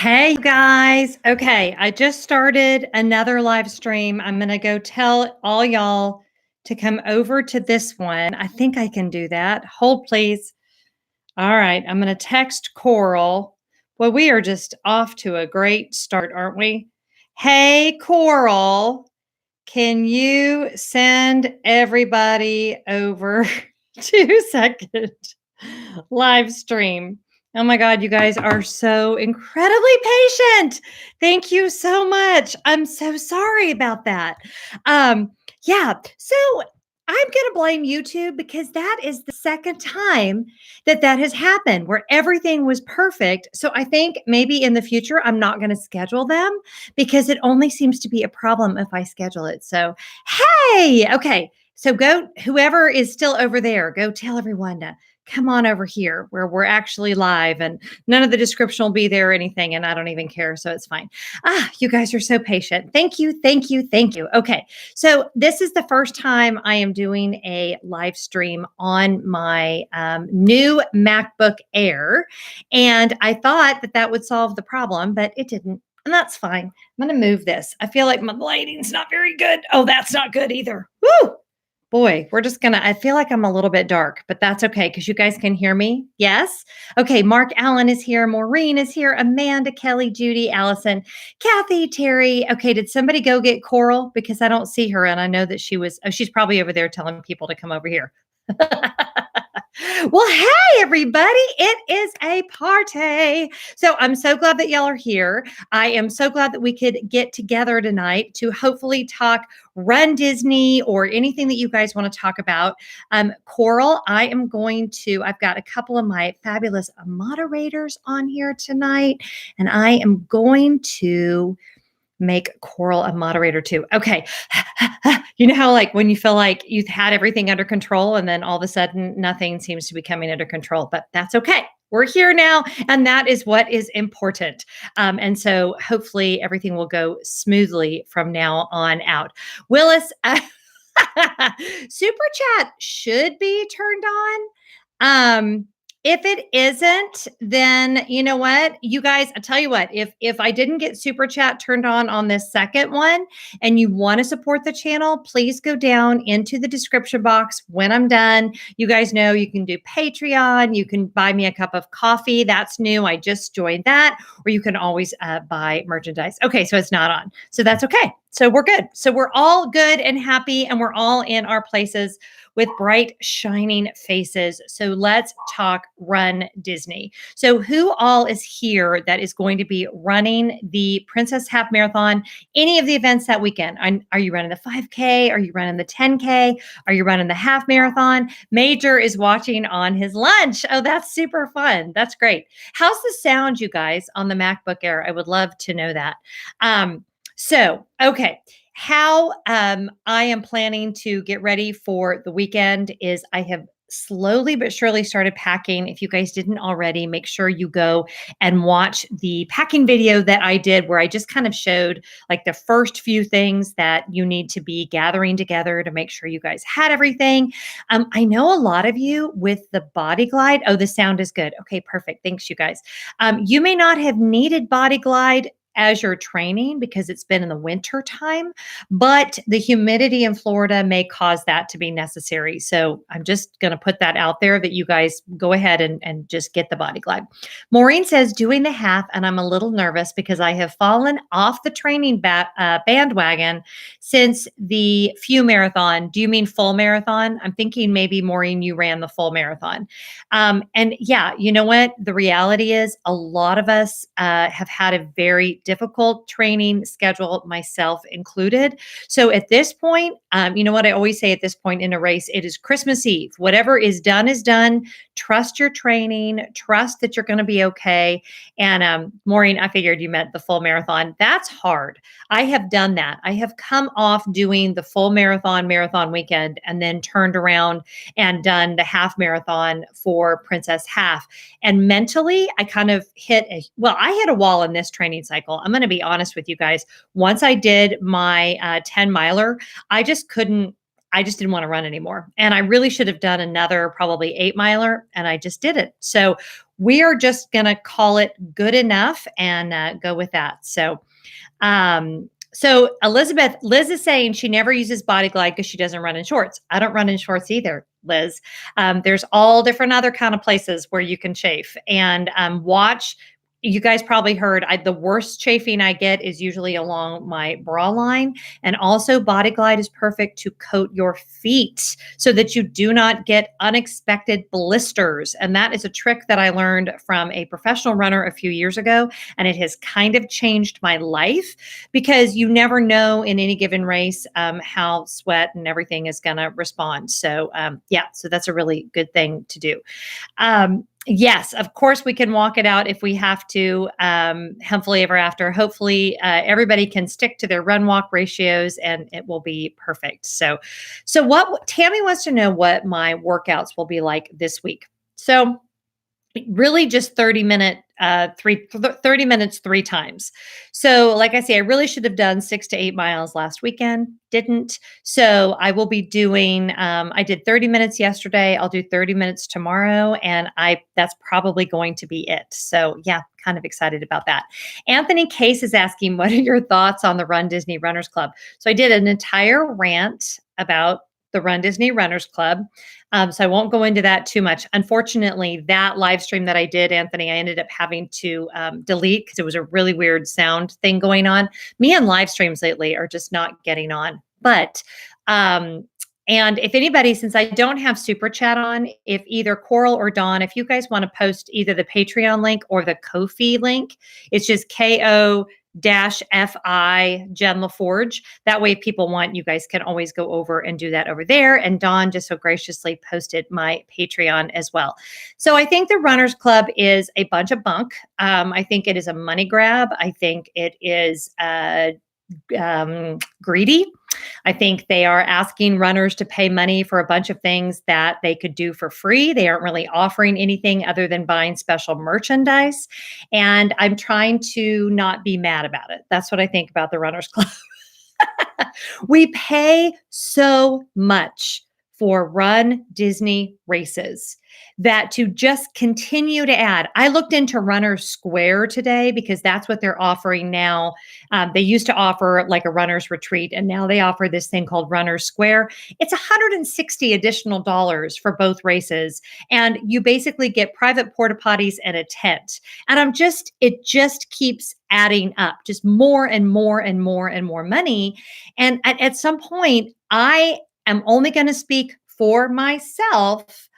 Hey, you guys. Okay, I just started another live stream. I'm going to go tell all y'all to come over to this one. I think I can do that. Hold, please. All right, I'm going to text Coral. Well, we are just off to a great start, aren't we? Hey, Coral, can you send everybody over 2 second live stream? Oh my God, you guys are so incredibly patient. Thank you so much. I'm so sorry about that. Yeah, so I'm going to blame YouTube because that is the second time that has happened where everything was perfect. So I think maybe in the future, I'm not going to schedule them because it only seems to be a problem if I schedule it. So, hey, okay. So go, whoever is still over there, go tell everyone to come on over here where we're actually live and none of the description will be there or anything. And I don't even care. So it's fine. You guys are so patient. Thank you. Thank you. Thank you. Okay. So this is the first time I am doing a live stream on my new MacBook Air. And I thought that would solve the problem, but it didn't. And that's fine. I'm going to move this. I feel like my lighting's not very good. Oh, that's not good either. Woo! Boy, we're just gonna, I feel like I'm a little bit dark, but that's okay because you guys can hear me. Yes. Okay. Mark Allen is here. Maureen is here. Amanda, Kelly, Judy, Allison, Kathy, Terry. Okay. Did somebody go get Coral? Because I don't see her. And I know that she's probably over there telling people to come over here. Well, hey, everybody. It is a party. So I'm so glad that y'all are here. I am so glad that we could get together tonight to hopefully talk Run Disney or anything that you guys want to talk about. Coral, I've got a couple of my fabulous moderators on here tonight, and I am going to make Coral a moderator too. Okay. You know how like when you feel like you've had everything under control and then all of a sudden nothing seems to be coming under control, but that's okay. We're here now, and that is what is important. And so hopefully everything will go smoothly from now on out. Willis, super chat should be turned on. If it isn't, then you know what, you guys, I tell you what, if I didn't get super chat turned on this second one and you want to support the channel, please go down into the description box when I'm done. You guys know you can do Patreon. You can buy me a cup of coffee. That's new. I just joined that. Or you can always buy merchandise. Okay, so it's not on. So that's okay. So we're good. So we're all good and happy, and we're all in our places with bright, shining faces. So let's talk Run Disney. So who all is here that is going to be running the Princess Half Marathon, any of the events that weekend? Are you running the 5K? Are you running the 10K? Are you running the half marathon? Major is watching on his lunch. Oh, that's super fun. That's great. How's the sound, you guys, on the MacBook Air? I would love to know that. Okay. How I am planning to get ready for the weekend is I have slowly but surely started packing. If you guys didn't already, make sure you go and watch the packing video that I did where I just kind of showed like the first few things that you need to be gathering together to make sure you guys had everything. I know a lot of you with the Body Glide. Oh, the sound is good. Okay, perfect. Thanks, you guys. You may not have needed Body Glide as you're training because it's been in the winter time, but the humidity in Florida may cause that to be necessary. So I'm just going to put that out there that you guys go ahead and just get the Body Glide. Maureen says doing the half, and I'm a little nervous because I have fallen off the training bandwagon since the few marathon. Do you mean full marathon? I'm thinking maybe Maureen, you ran the full marathon. And yeah, you know what? The reality is a lot of us have had a very difficult training schedule, myself included. So at this point, you know what I always say at this point in a race, it is Christmas Eve. Whatever is done is done. Trust your training. Trust that you're going to be okay. And Maureen, I figured you meant the full marathon. That's hard. I have done that. I have come off doing the full marathon weekend and then turned around and done the half marathon for Princess Half. And mentally, I kind of hit a wall in this training cycle. I'm going to be honest with you guys. Once I did my 10 miler, I just didn't want to run anymore. And I really should have done another probably 8 miler, and I just didn't. So we are just going to call it good enough and go with that. So Liz is saying she never uses Body Glide because she doesn't run in shorts. I don't run in shorts either, Liz. There's all different other kind of places where you can chafe and watch. You guys probably heard the worst chafing I get is usually along my bra line. And also Body Glide is perfect to coat your feet so that you do not get unexpected blisters. And that is a trick that I learned from a professional runner a few years ago. And it has kind of changed my life because you never know in any given race how sweat and everything is going to respond. So so that's a really good thing to do. Yes, of course we can walk it out if we have to. Hopefully ever after. Hopefully everybody can stick to their run walk ratios and it will be perfect. So what Tammy wants to know what my workouts will be like this week. So really just 30 minutes 3 times. So like I say, I really should have done 6 to 8 miles last weekend. Didn't. So I will be doing, I did 30 minutes yesterday. I'll do 30 minutes tomorrow. And that's probably going to be it. So yeah, kind of excited about that. Anthony Case is asking, what are your thoughts on the Run Disney Runners Club? So I did an entire rant about the Run Disney Runners Club. So I won't go into that too much. Unfortunately, that live stream that I did, Anthony, I ended up having to delete because it was a really weird sound thing going on. Me and live streams lately are just not getting on. But and if anybody, since I don't have Super Chat on, if either Coral or Dawn, if you guys want to post either the Patreon link or the Ko-fi link, it's just KO-FI Jen Lefforge. That way, if people want, you guys can always go over and do that over there. And Dawn just so graciously posted my Patreon as well. So I think the Runners Club is a bunch of bunk. I think it is a money grab. I think it is greedy. I think they are asking runners to pay money for a bunch of things that they could do for free. They aren't really offering anything other than buying special merchandise. And I'm trying to not be mad about it. That's what I think about the Runners Club. We pay so much for Run Disney races that to just continue to add. I looked into Runner's Square today because that's what they're offering now. They used to offer like a runner's retreat, and now they offer this thing called Runner's Square. It's $160 additional dollars for both races, and you basically get private porta potties and a tent. And it just keeps adding up, just more and more and more and more money. And at some point, I am only going to speak for myself.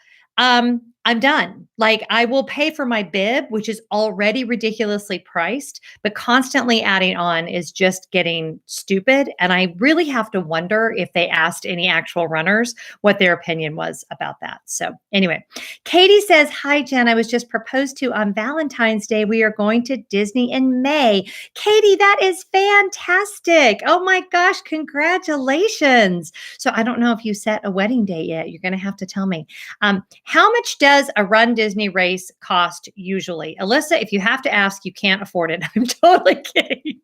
I'm done. Like I will pay for my bib, which is already ridiculously priced, but constantly adding on is just getting stupid. And I really have to wonder if they asked any actual runners what their opinion was about that. So anyway, Katie says, hi, Jen. I was just proposed to on Valentine's Day. We are going to Disney in May. Katie, that is fantastic. Oh my gosh, congratulations. So I don't know if you set a wedding date yet. You're going to have to tell me. How much does a Run Disney race cost usually? Alyssa, if you have to ask, you can't afford it. I'm totally kidding.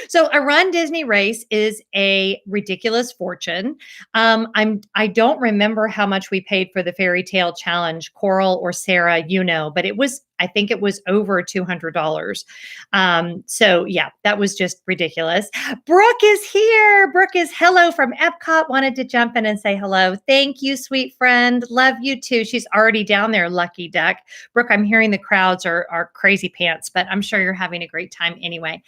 So a Run Disney race is a ridiculous fortune. I don't remember how much we paid for the Fairy Tale Challenge, Coral or Sarah, but I think it was over $200. So yeah, that was just ridiculous. Brooke is here. Brooke is hello from Epcot. Wanted to jump in and say hello. Thank you, sweet friend. Love you too. She's already down there, lucky duck. Brooke, I'm hearing the crowds are crazy pants, but I'm sure you're having a great time anyway.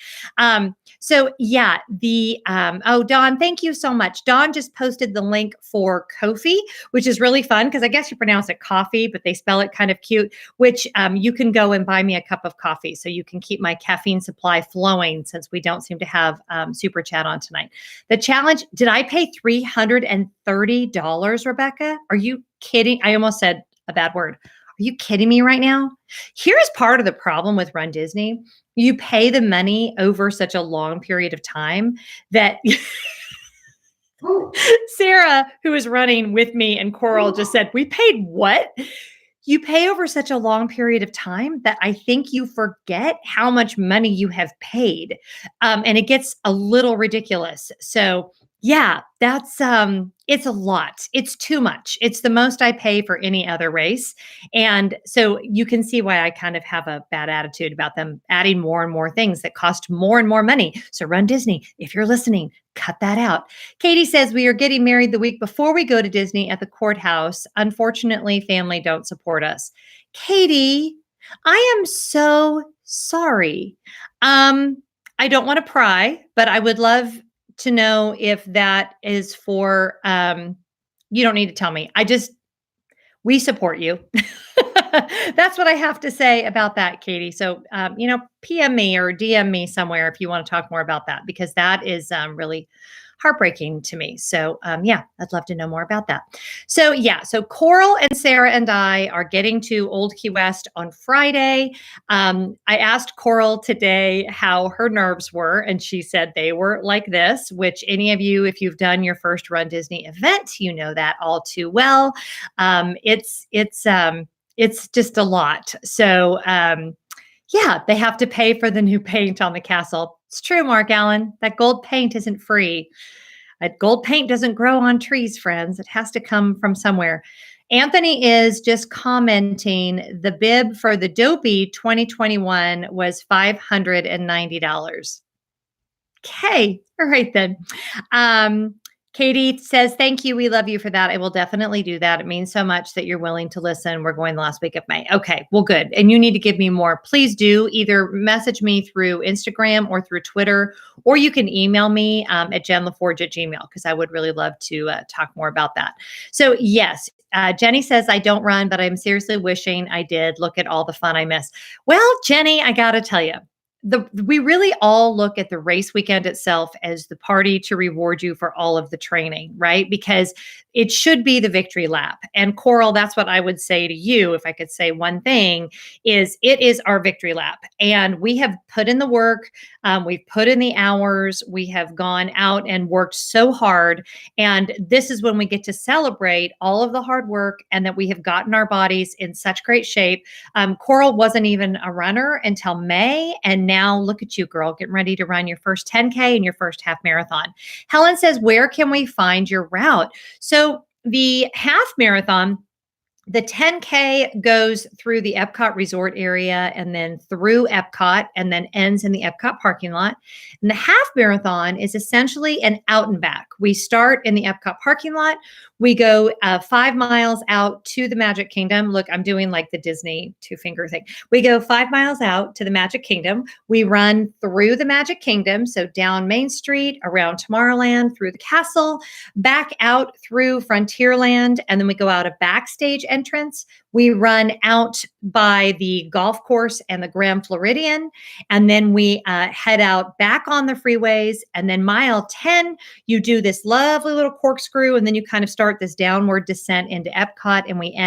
So yeah, Dawn, thank you so much. Dawn just posted the link for Ko-fi, which is really fun because I guess you pronounce it coffee, but they spell it kind of cute, which you can go and buy me a cup of coffee so you can keep my caffeine supply flowing since we don't seem to have Super Chat on tonight. The challenge, did I pay $330, Rebecca? Are you kidding? I almost said a bad word. Are you kidding me right now? Here's part of the problem with Run Disney. You pay the money over such a long period of time that Sarah, who is running with me and Coral, just said, we paid what? You pay over such a long period of time that I think you forget how much money you have paid. And it gets a little ridiculous. So Yeah, that's it's a lot. It's too much. It's the most I pay for any other race. And so you can see why I kind of have a bad attitude about them adding more and more things that cost more and more money. So Run Disney, if you're listening, cut that out. Katie says we are getting married the week before we go to Disney at the courthouse. Unfortunately, family don't support us. Katie, I am so sorry. Um I don't want to pry, but I would love to know if that is for you don't need to tell me. We support you. That's what I have to say about that, Katie. So PM me or DM me somewhere if you want to talk more about that, because that is really heartbreaking to me. So yeah, I'd love to know more about that. So yeah, so Coral and Sarah and I are getting to Old Key West on Friday. I asked Coral today how her nerves were, and she said they were like this, which any of you, if you've done your first Run Disney event, you know that all too well. It's just a lot. So yeah, they have to pay for the new paint on the castle. It's true, Mark Allen. That gold paint isn't free. That gold paint doesn't grow on trees, friends. It has to come from somewhere. Anthony is just commenting the bib for the Dopey 2021 was $590. Okay. All right then. Katie says, thank you. We love you for that. I will definitely do that. It means so much that you're willing to listen. We're going the last week of May. Okay, well, good. And you need to give me more. Please do either message me through Instagram or through Twitter, or you can email me at jenlefforge@gmail.com, because I would really love to talk more about that. So yes, Jenny says, I don't run, but I'm seriously wishing I did. Look at all the fun I miss. Well, Jenny, I got to tell you, we really all look at the race weekend itself as the party to reward you for all of the training, right? Because it should be the victory lap. And Coral, that's what I would say to you, if I could say one thing, is it is our victory lap. And we have put in the work, we've put in the hours, we have gone out and worked so hard. And this is when we get to celebrate all of the hard work and that we have gotten our bodies in such great shape. Coral wasn't even a runner until May. And now look at you, girl, getting ready to run your first 10K and your first half marathon. Helen says, where can we find your route? So the half marathon, the 10K goes through the Epcot resort area and then through Epcot and then ends in the Epcot parking lot. And the half marathon is essentially an out and back. We start in the Epcot parking lot. We go 5 miles out to the Magic Kingdom. Look, I'm doing like the Disney 2-finger thing. We go 5 miles out to the Magic Kingdom. We run through the Magic Kingdom. So down Main Street, around Tomorrowland, through the castle, back out through Frontierland. And then we go out a backstage entrance. We run out by the golf course and the Grand Floridian. And then we head out back on the freeways. And then mile 10, you do this lovely little corkscrew. And then you kind of start this downward descent into Epcot. And we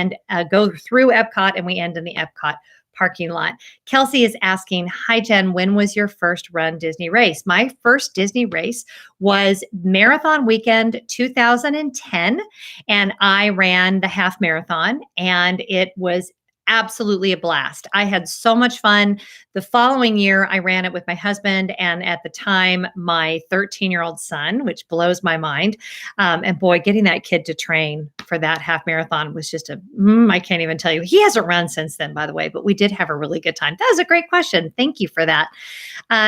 go through Epcot and we end in the Epcot parking lot. Kelsey is asking, hi, Jen, when was your first Run Disney race? My first Disney race was Marathon Weekend 2010, and I ran the half marathon, and it was absolutely a blast. I had so much fun. The following year, I ran it with my husband and at the time, my 13-year-old son, which blows my mind. And boy, getting that kid to train for that half marathon was just I can't even tell you. He hasn't run since then, by the way, but we did have a really good time. That was a great question. Thank you for that.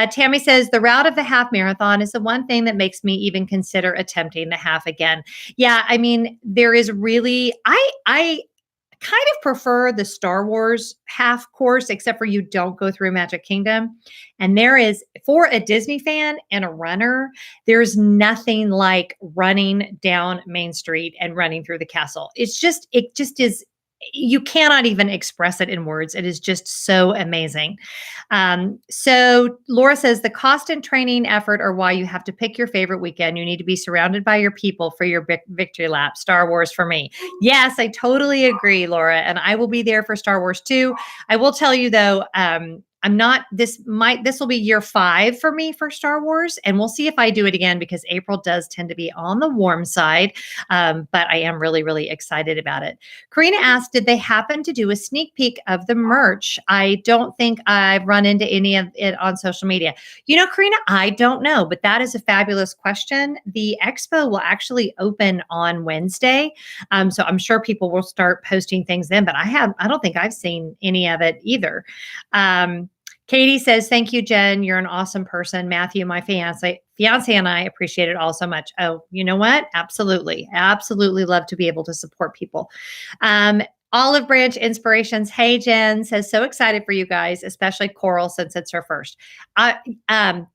Tammy says, the route of the half marathon is the one thing that makes me even consider attempting the half again. Yeah, I mean, there is really, I kind of prefer the Star Wars half course, except for you don't go through Magic Kingdom. And there is, for a Disney fan and a runner, there's nothing like running down Main Street and running through the castle. It just is, you cannot even express it in words. It is just so amazing. So Laura says the cost and training effort are why you have to pick your favorite weekend. You need to be surrounded by your people for your victory lap. Star Wars for me. Yes, I totally agree, Laura. And I will be there for Star Wars too. I will tell you though, this will be year 5 for me for Star Wars, and we'll see if I do it again because April does tend to be on the warm side. But I am really, really excited about it. Karina asked, did they happen to do a sneak peek of the merch? I don't think I've run into any of it on social media. Karina, I don't know, but that is a fabulous question. The expo will actually open on Wednesday. So I'm sure people will start posting things then, but I don't think I've seen any of it either. Katie says, thank you, Jen. You're an awesome person. Matthew, my fiance and I appreciate it all so much. Oh, you know what? Absolutely. Absolutely love to be able to support people. Olive Branch Inspirations. Hey, Jen says, so excited for you guys, especially Coral since it's her first.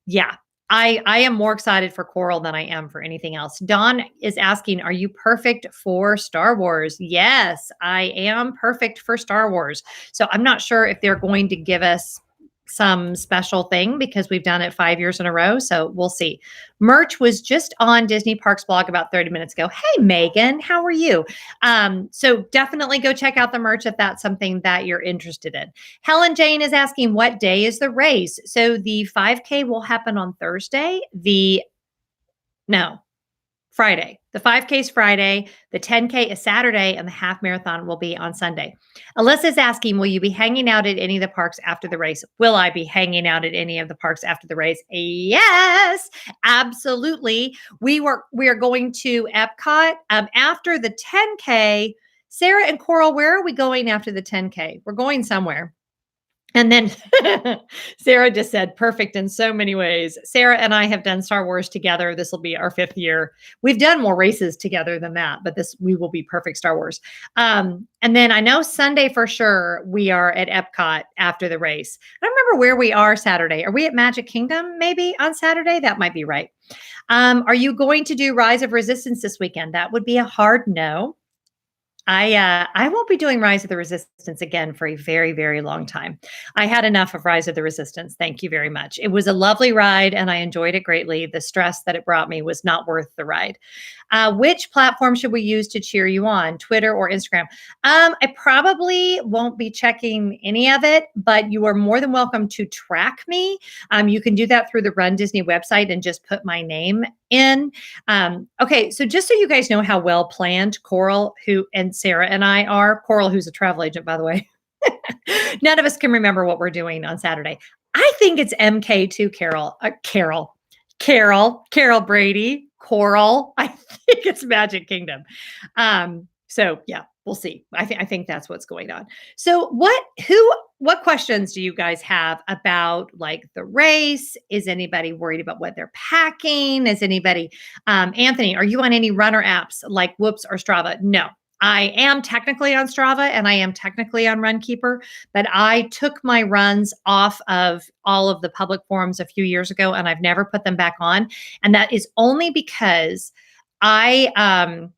Yeah. I am more excited for Coral than I am for anything else. Dawn is asking, are you perfect for Star Wars? Yes, I am perfect for Star Wars. So I'm not sure if they're going to give us some special thing because we've done it 5 years in a row. So we'll see. Merch was just on Disney Parks blog about 30 minutes ago. Hey, Megan, how are you? So definitely go check out the merch if that's something that you're interested in. Helen Jane is asking, what day is the race? So the 5K will happen on Thursday. Friday. The 5K is Friday, the 10K is Saturday, and the half marathon will be on Sunday. Alyssa's asking, will you be hanging out at any of the parks after the race? Will I be hanging out at any of the parks after the race? Yes, absolutely. We are going to Epcot after the 10K. Sarah and Coral, where are we going after the 10K? We're going somewhere. And then Sarah just said, perfect in so many ways. Sarah and I have done Star Wars together. This will be our 5th year. We've done more races together than that, but we will be perfect Star Wars. And then I know Sunday for sure we are at Epcot after the race. I don't remember where we are Saturday. Are we at Magic Kingdom maybe on Saturday? That might be right. Are you going to do Rise of Resistance this weekend? That would be a hard no. I won't be doing Rise of the Resistance again for a very, very long time. I had enough of Rise of the Resistance. Thank you very much. It was a lovely ride and I enjoyed it greatly. The stress that it brought me was not worth the ride. Which platform should we use to cheer you on, Twitter or Instagram? I probably won't be checking any of it, but you are more than welcome to track me. You can do that through the RunDisney website and just put my name in. Okay, so just so you guys know how well planned Coral and Sarah and I are, Coral, who's a travel agent, by the way, none of us can remember what we're doing on Saturday. I think it's MK2, Carol Brady, Coral. I think it's Magic Kingdom. So yeah, we'll see. I think that's what's going on. So what questions do you guys have about like the race? Is anybody worried about what they're packing? Is anybody, Anthony, are you on any runner apps like Whoops or Strava? No. I am technically on Strava and I am technically on Runkeeper, but I took my runs off of all of the public forums a few years ago and I've never put them back on. And that is only because I'm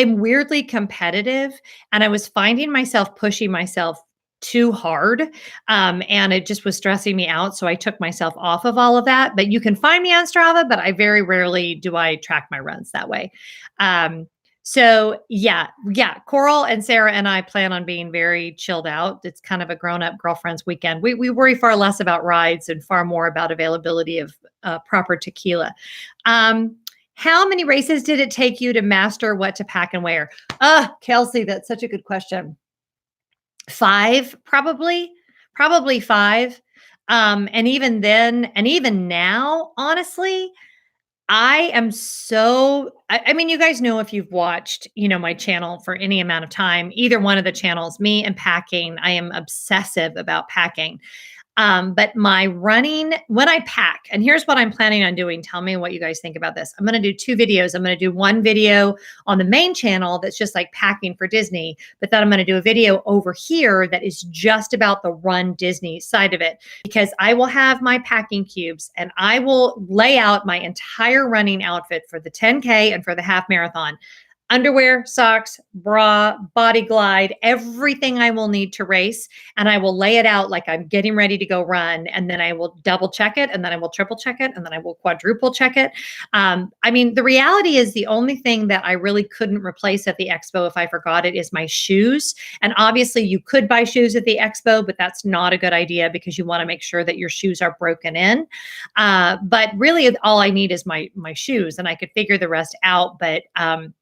weirdly competitive and I was finding myself pushing myself too hard. And it just was stressing me out. So I took myself off of all of that, but you can find me on Strava, but I very rarely do I track my runs that way. So yeah, Coral and Sarah and I plan on being very chilled out. It's kind of a grown-up girlfriend's weekend. We worry far less about rides and far more about availability of proper tequila. How many races did it take you to master what to pack and wear? Kelsey, that's such a good question. 5, probably 5. And even then, and even now, honestly, I mean, you guys know if you've watched, my channel for any amount of time, either one of the channels, me and packing, I am obsessive about packing. But my running, when I pack, and here's what I'm planning on doing. Tell me what you guys think about this. I'm going to do 2 videos. I'm going to do one video on the main channel that's just like packing for Disney, but then I'm going to do a video over here that is just about the RunDisney side of it, because I will have my packing cubes and I will lay out my entire running outfit for the 10K and for the half marathon. underwear, socks, bra, body glide, everything I will need to race. And I will lay it out like I'm getting ready to go run. And then I will double check it. And then I will triple check it. And then I will quadruple check it. I mean, the reality is the only thing that I really couldn't replace at the expo if I forgot it is my shoes. And obviously you could buy shoes at the expo, but that's not a good idea because you want to make sure that your shoes are broken in. But really all I need is my shoes, and I could figure the rest out. But I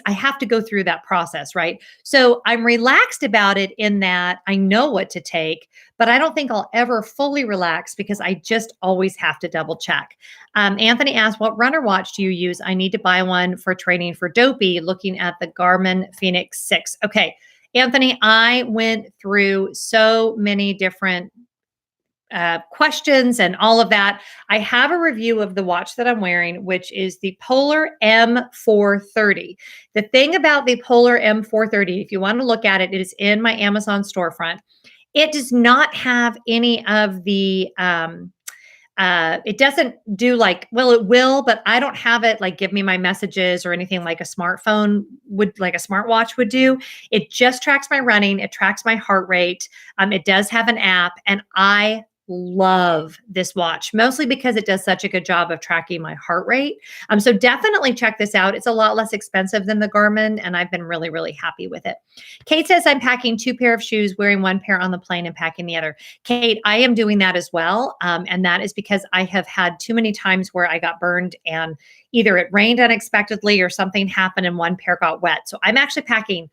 have to go through that process, right? So I'm relaxed about it in that I know what to take, but I don't think I'll ever fully relax because I just always have to double check. Anthony asked, what runner watch do you use? I need to buy one for training for Dopey, looking at the Garmin Phoenix 6. Okay, Anthony, I went through so many different questions and all of that. I have a review of the watch that I'm wearing, which is the Polar M430. The thing about the Polar M430, if you want to look at it, it is in my Amazon storefront. It does not have any of the, it doesn't do like, well, it will, but I don't have it like give me my messages or anything like a smartphone would, like a smartwatch would do. It just tracks my running. It tracks my heart rate. It does have an app, and I love this watch, mostly because it does such a good job of tracking my heart rate. So definitely check this out. It's a lot less expensive than the Garmin, and I've been really, really happy with it. Kate says, I'm packing 2 pair of shoes, wearing 1 pair on the plane and packing the other. Kate, I am doing that as well. And that is because I have had too many times where I got burned and either it rained unexpectedly or something happened and 1 pair got wet. So I'm actually packing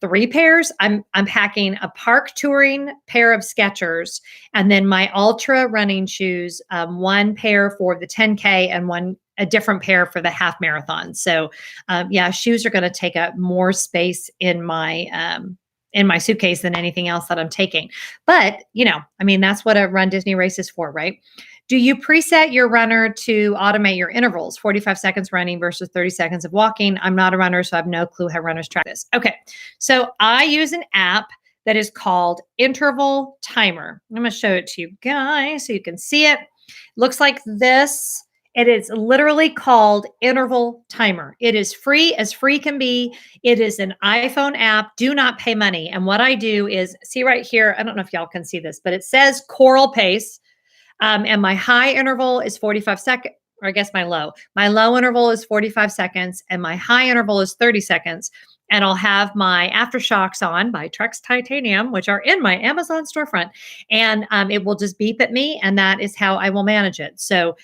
3 pairs. I'm packing a park touring pair of Skechers, and then my ultra running shoes, 1 pair for the 10K and a different pair for the half marathon. So yeah, shoes are going to take up more space in my suitcase than anything else that I'm taking. But I mean, that's what a RunDisney race is for, right? Do you preset your runner to automate your intervals, 45 seconds running versus 30 seconds of walking? I'm not a runner, so I have no clue how runners track this. Okay, so I use an app that is called Interval Timer. I'm going to show it to you guys so you can see it. Looks like this. It is literally called Interval Timer. It is free as free can be. It is an iPhone app. Do not pay money. And what I do is, see right here, I don't know if y'all can see this, but it says Coral Pace. And my high interval is 45 seconds, or I guess my low. My low interval is 45 seconds, and my high interval is 30 seconds. And I'll have my aftershocks on by Trex Titanium, which are in my Amazon storefront. And it will just beep at me, and that is how I will manage it. So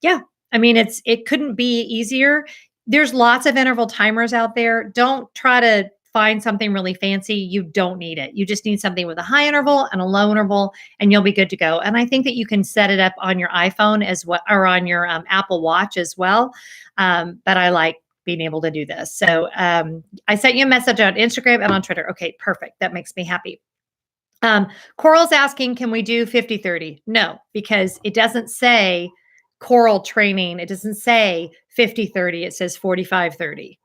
yeah, I mean, it couldn't be easier. There's lots of interval timers out there. Don't try to find something really fancy. You don't need it. You just need something with a high interval and a low interval, and you'll be good to go. And I think that you can set it up on your iPhone as well, or on your Apple Watch as well. But I like being able to do this. So I sent you a message on Instagram and on Twitter. Okay, perfect. That makes me happy. Coral's asking, can we do 50-30? No, because it doesn't say Coral training. It doesn't say 50-30. It says 45-30.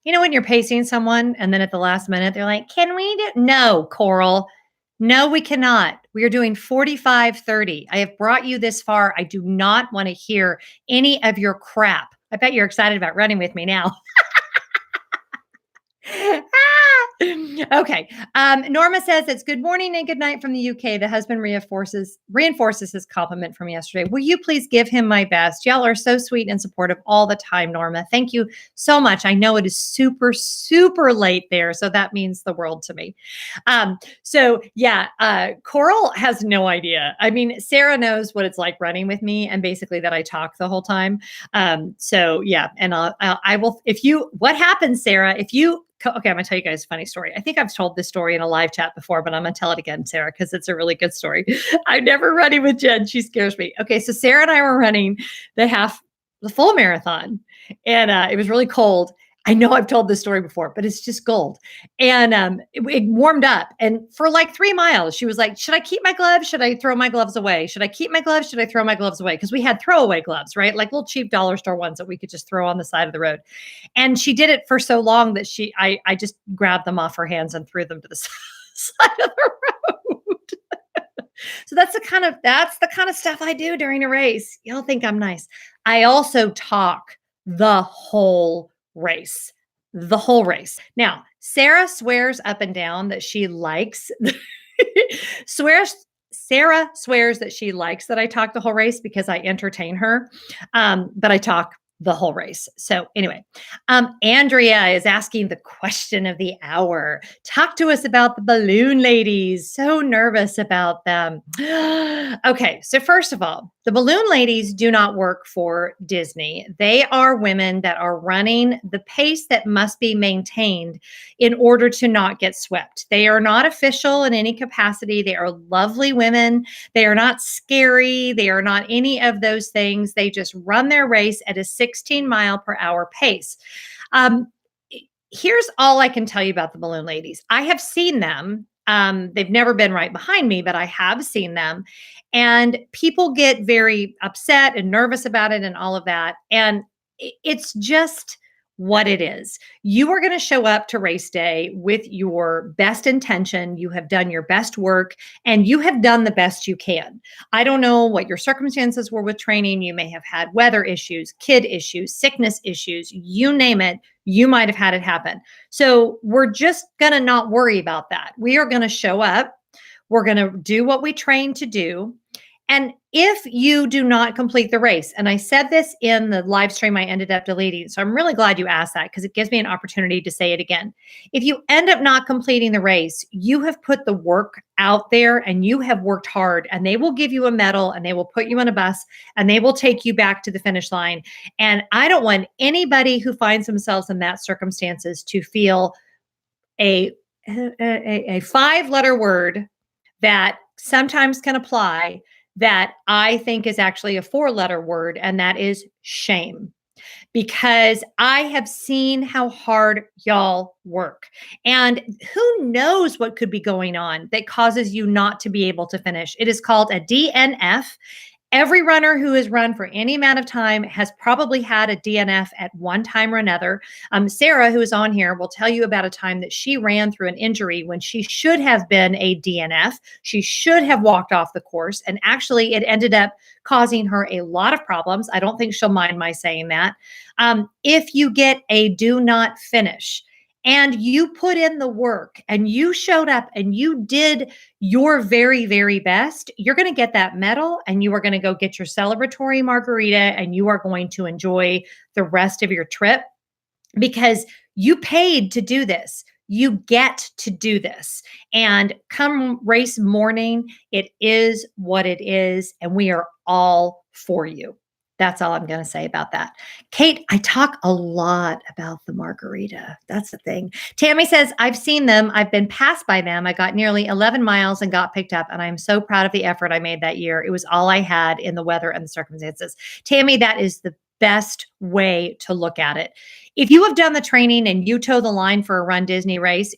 When you're pacing someone and then at the last minute, they're like, can we do? No, Coral. No, we cannot. We are doing 45-30. I have brought you this far. I do not want to hear any of your crap. I bet you're excited about running with me now. Okay. Norma says it's good morning and good night from the UK. The husband reinforces his compliment from yesterday. Will you please give him my best? Y'all are so sweet and supportive all the time, Norma. Thank you so much. I know it is super, super late there, so that means the world to me. So yeah, Coral has no idea. I mean, Sarah knows what it's like running with me, and basically that I talk the whole time. So yeah, and I will. What happens, Sarah? Okay, I'm going to tell you guys a funny story. I think I've told this story in a live chat before, but I'm going to tell it again, Sarah, because it's a really good story. I'm never running with Jen. She scares me. Okay, so Sarah and I were running the full marathon, and it was really cold. I know I've told this story before, but it's just gold. And it warmed up. And for like 3 miles, she was like, should I keep my gloves? Should I throw my gloves away? Should I keep my gloves? Should I throw my gloves away? Because we had throwaway gloves, right? Like little cheap dollar store ones that we could just throw on the side of the road. And she did it for so long that I just grabbed them off her hands and threw them to the side of the road. So that's the kind of stuff I do during a race. Y'all think I'm nice. I also talk the whole race. The whole race. Now, Sarah swears up and down that she likes, Sarah swears that she likes that I talk the whole race because I entertain her. But I talk the whole race. So anyway, Andrea is asking the question of the hour. Talk to us about the balloon ladies. So nervous about them. Okay, so first of all, the balloon ladies do not work for Disney. They are women that are running the pace that must be maintained in order to not get swept. They are not official in any capacity. They are lovely women. They are not scary. They are not any of those things. They just run their race at a 16-mile-per-hour pace. Here's all I can tell you about the balloon ladies. I have seen them. They've never been right behind me, but I have seen them. And people get very upset and nervous about it and all of that. And it's just what it is. You are going to show up to race day with your best intention. You have done your best work and you have done the best you can. I don't know what your circumstances were with training. You may have had weather issues, kid issues, sickness issues, you name it. You might have had it happen. So we're just going to not worry about that. We are going to show up. We're going to do what we trained to do. And if you do not complete the race, and I said this in the live stream I ended up deleting, so I'm really glad you asked that because it gives me an opportunity to say it again. If you end up not completing the race, you have put the work out there and you have worked hard, and they will give you a medal and they will put you on a bus and they will take you back to the finish line. And I don't want anybody who finds themselves in that circumstances to feel a 5-letter word that sometimes can apply that I think is actually a 4-letter word, and that is shame. Because I have seen how hard y'all work. And who knows what could be going on that causes you not to be able to finish. It is called a DNF. Every runner who has run for any amount of time has probably had a DNF at one time or another. Sarah, who is on here, will tell you about a time that she ran through an injury when she should have been a DNF. She should have walked off the course. And actually, it ended up causing her a lot of problems. I don't think she'll mind my saying that. If you get a do not finish, and you put in the work and you showed up and you did your very, very best, you're going to get that medal and you are going to go get your celebratory margarita and you are going to enjoy the rest of your trip because you paid to do this. You get to do this. And come race morning, it is what it is. And we are all for you. That's all I'm going to say about that. Kate, I talk a lot about the margarita. That's the thing. Tammy says, I've seen them. I've been passed by them. I got nearly 11 miles and got picked up. And I'm so proud of the effort I made that year. It was all I had in the weather and the circumstances. Tammy, that is the best way to look at it. If you have done the training and you toe the line for a RunDisney race,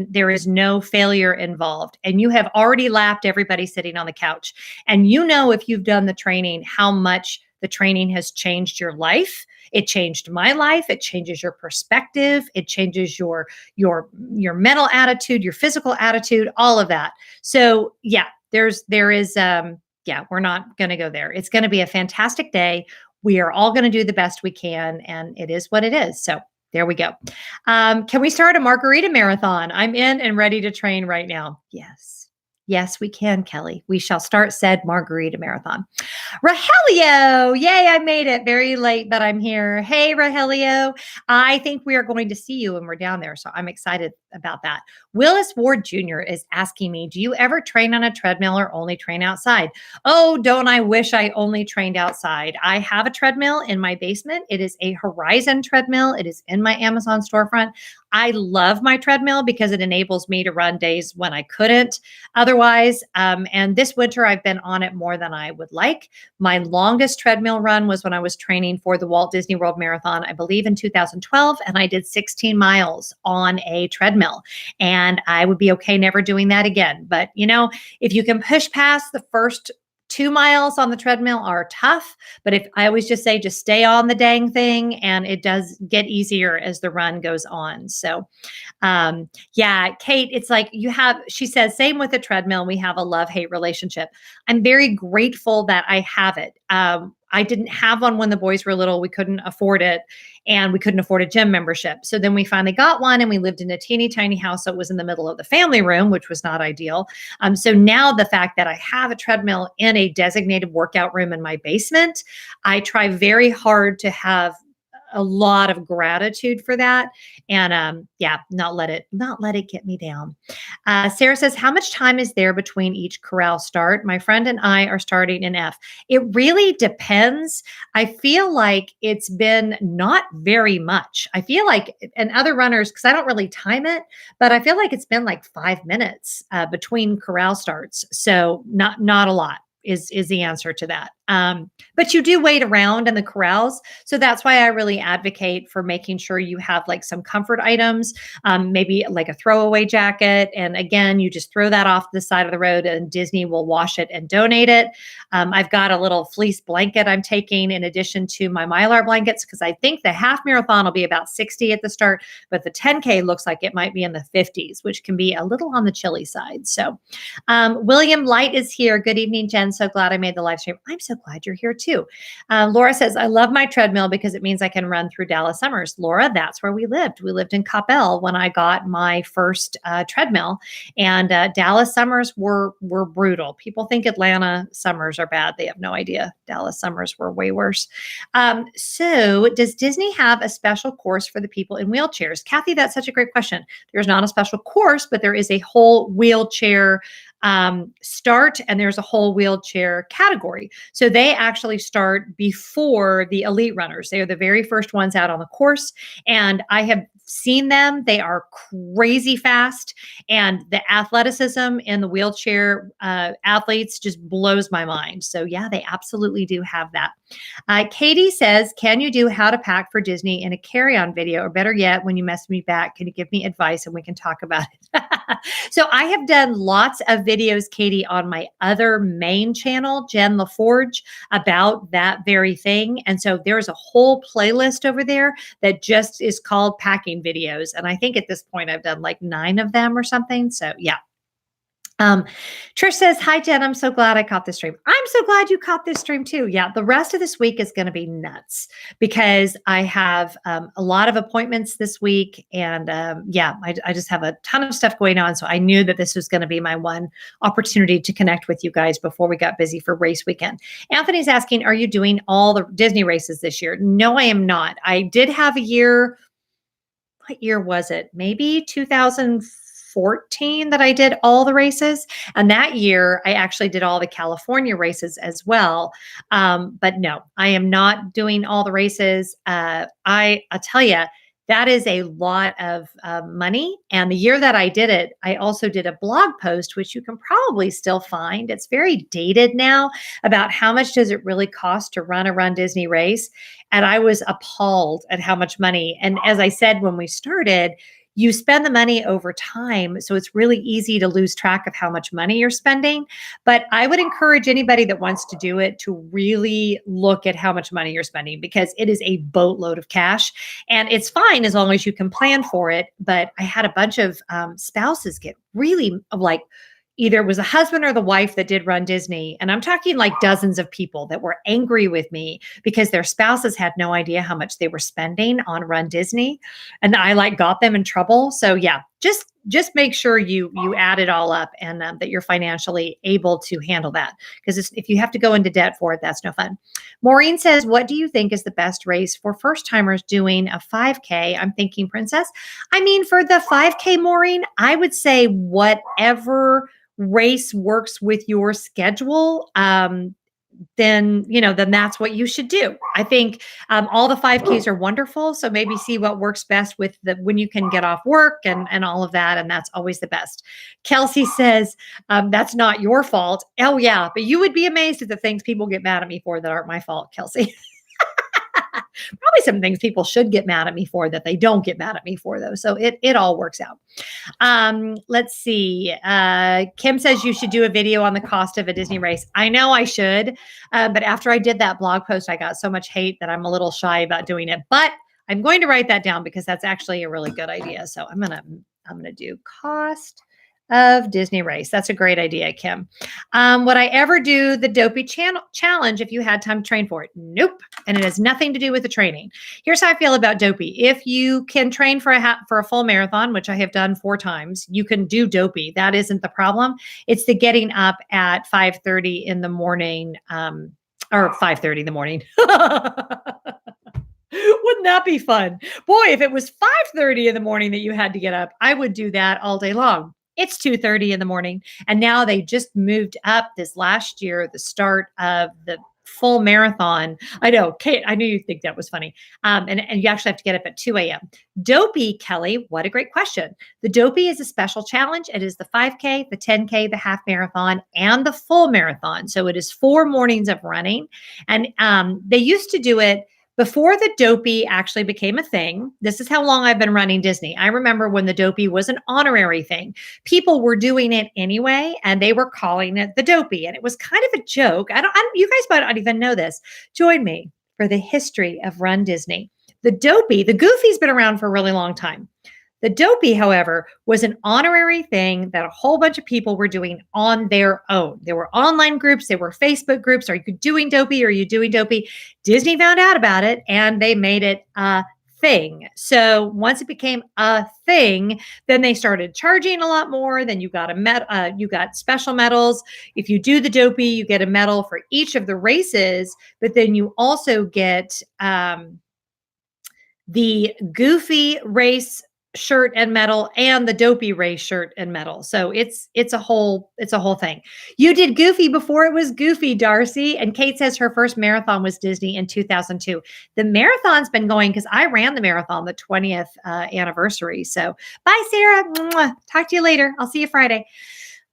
there is no failure involved. And you have already lapped everybody sitting on the couch. And you know, if you've done the training, how much the training has changed your life. It changed my life. It changes your perspective. It changes your mental attitude, your physical attitude, all of that. So yeah, we're not going to go there. It's going to be a fantastic day. We are all going to do the best we can, and it is what it is. So there we go. Can we start a margarita marathon? I'm in and ready to train right now. Yes. Yes, we can, Kelly. We shall start said margarita marathon. Rogelio, yay, I made it. Very late, but I'm here. Hey, Rogelio. I think we are going to see you when we're down there, so I'm excited about that. Willis Ward Jr. is asking me, do you ever train on a treadmill or only train outside? Oh, don't I wish I only trained outside. I have a treadmill in my basement. It is a Horizon treadmill. It is in my Amazon storefront. I love my treadmill because it enables me to run days when I couldn't otherwise. And this winter, I've been on it more than I would like. My longest treadmill run was when I was training for the Walt Disney World Marathon, I believe in 2012, and I did 16 miles on a treadmill. And I would be okay never doing that again. But, you know, if you can push past the first 2 miles on the treadmill are tough, but if I always just say, just stay on the dang thing, and it does get easier as the run goes on. So, yeah, Kate, it's like she says, same with the treadmill. We have a love-hate relationship. I'm very grateful that I have it. I didn't have one when the boys were little. We couldn't afford it, and we couldn't afford a gym membership. So then we finally got one, and we lived in a teeny tiny house. So it was in the middle of the family room, which was not ideal. So now the fact that I have a treadmill in a designated workout room in my basement, I try very hard to have a lot of gratitude for that, and not let it get me down. Sarah says, how much time is there between each corral start? My friend and I are starting in F. It really depends. I feel like it's been not very much. I feel like, and other runners, because I don't really time it, but I feel like it's been like 5 minutes between corral starts. So not a lot is the answer to that. But you do wait around in the corrals. So that's why I really advocate for making sure you have like some comfort items, maybe like a throwaway jacket. And again, you just throw that off the side of the road and Disney will wash it and donate it. I've got a little fleece blanket I'm taking in addition to my Mylar blankets, because I think the half marathon will be about 60 at the start, but the 10K looks like it might be in the 50s, which can be a little on the chilly side. So William Light is here. Good evening, Jen. So glad I made the live stream. I'm so glad you're here too. Laura says, I love my treadmill because it means I can run through Dallas summers. Laura, that's where we lived. We lived in Coppell when I got my first treadmill, and Dallas summers were brutal. People think Atlanta summers are bad. They have no idea. Dallas summers were way worse. So does Disney have a special course for the people in wheelchairs? Kathy, that's such a great question. There's not a special course, but there is a whole wheelchair start, and there's a whole wheelchair category. So they actually start before the elite runners. They are the very first ones out on the course, and I have seen them. They are crazy fast, and the athleticism in the wheelchair athletes just blows my mind. So yeah, they absolutely do have that. Katie says, can you do how to pack for Disney in a carry-on video, or better yet, when you message me back, can you give me advice and we can talk about it? So I have done lots of videos, Katie, on my other main channel, Jen Lefforge, about that very thing. And so there's a whole playlist over there that just is called packing videos. And I think at this point I've done like 9 of them or something. So yeah. Trish says, hi, Jen. I'm so glad I caught this stream. I'm so glad you caught this stream too. Yeah. The rest of this week is going to be nuts because I have a lot of appointments this week. And I just have a ton of stuff going on. So I knew that this was going to be my one opportunity to connect with you guys before we got busy for race weekend. Anthony's asking, are you doing all the Disney races this year? No, I am not. I did have a year. What year was it? Maybe 2014 that I did all the races. And that year I actually did all the California races as well. But no, I am not doing all the races. I'll tell you, that is a lot of money. And the year that I did it, I also did a blog post, which you can probably still find. It's very dated now, about how much does it really cost to run a RunDisney race. And I was appalled at how much money. And as I said, when we started, you spend the money over time. So it's really easy to lose track of how much money you're spending. But I would encourage anybody that wants to do it to really look at how much money you're spending, because it is a boatload of cash. And it's fine as long as you can plan for it. But I had a bunch of spouses get really like, either it was the husband or the wife that did RunDisney. And I'm talking like dozens of people that were angry with me because their spouses had no idea how much they were spending on RunDisney. And I like got them in trouble. So yeah, just make sure you add it all up and that you're financially able to handle that. Because if you have to go into debt for it, that's no fun. Maureen says, what do you think is the best race for first timers doing a 5K? I'm thinking Princess. I mean, for the 5K, Maureen, I would say whatever race works with your schedule, then that's what you should do. I think all the 5Ks are wonderful. So maybe see what works best with when you can get off work and all of that. And that's always the best. Kelsey says, that's not your fault. Oh yeah. But you would be amazed at the things people get mad at me for that aren't my fault, Kelsey. Probably some things people should get mad at me for that they don't get mad at me for, though. So it all works out. Let's see. Kim says you should do a video on the cost of a Disney race. I know I should, but after I did that blog post, I got so much hate that I'm a little shy about doing it. But I'm going to write that down because that's actually a really good idea. So I'm gonna do cost of Disney race. That's a great idea, Kim. Would I ever do the Dopey challenge if you had time to train for it? Nope. And it has nothing to do with the training. Here's how I feel about Dopey. If you can train for a full marathon, which I have done 4 times, you can do Dopey. That isn't the problem. It's the getting up at 5:30 in the morning, or 5:30 in the morning. Wouldn't that be fun? Boy, if it was 5:30 in the morning that you had to get up, I would do that all day long. It's 2:30 in the morning. And now they just moved up this last year, the start of the full marathon. I know, Kate, I knew you'd think that was funny. And you actually have to get up at 2 a.m. Dopey, Kelly, what a great question. The Dopey is a special challenge. It is the 5K, the 10K, the half marathon, and the full marathon. So it is 4 mornings of running. And they used to do it before the Dopey actually became a thing. This is how long I've been running Disney. I remember when the Dopey was an honorary thing. People were doing it anyway, and they were calling it the Dopey. And it was kind of a joke. You guys might not even know this. Join me for the history of Run Disney. The Dopey, the Goofy's been around for a really long time. The Dopey, however, was an honorary thing that a whole bunch of people were doing on their own. There were online groups, there were Facebook groups. Are you doing Dopey? Are you doing Dopey? Disney found out about it and they made it a thing. So once it became a thing, then they started charging a lot more. Then you got you got special medals. If you do the Dopey, you get a medal for each of the races, but then you also get the Goofy race shirt and medal and the Dopey race shirt and medal. So it's a whole thing. You did Goofy before it was Goofy, Darcy. And Kate says her first marathon was Disney in 2002. The marathon's been going because I ran the marathon the 20th anniversary. So bye, Sarah. Mwah. Talk to you later. I'll see you Friday.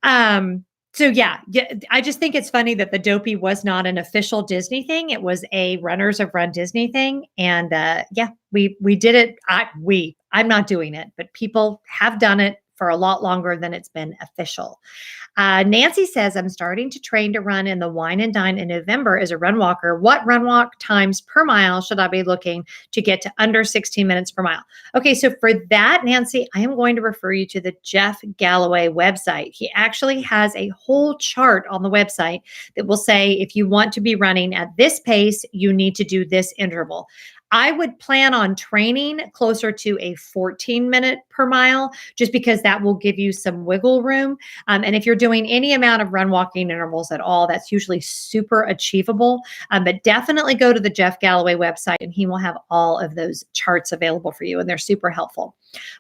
So yeah, I just think it's funny that the Dopey was not an official Disney thing. It was a Runners of Run Disney thing. And yeah, we did it. I'm not doing it, but people have done it for a lot longer than it's been official. Nancy says, I'm starting to train to run in the Wine and Dine in November as a run walker. What run walk times per mile should I be looking to get to under 16 minutes per mile? Okay, so for that, Nancy, I am going to refer you to the Jeff Galloway website. He actually has a whole chart on the website that will say, if you want to be running at this pace, you need to do this interval. I would plan on training closer to a 14-minute per mile, just because that will give you some wiggle room. And if you're doing any amount of run walking intervals at all, that's usually super achievable. But definitely go to the Jeff Galloway website and he will have all of those charts available for you. And they're super helpful.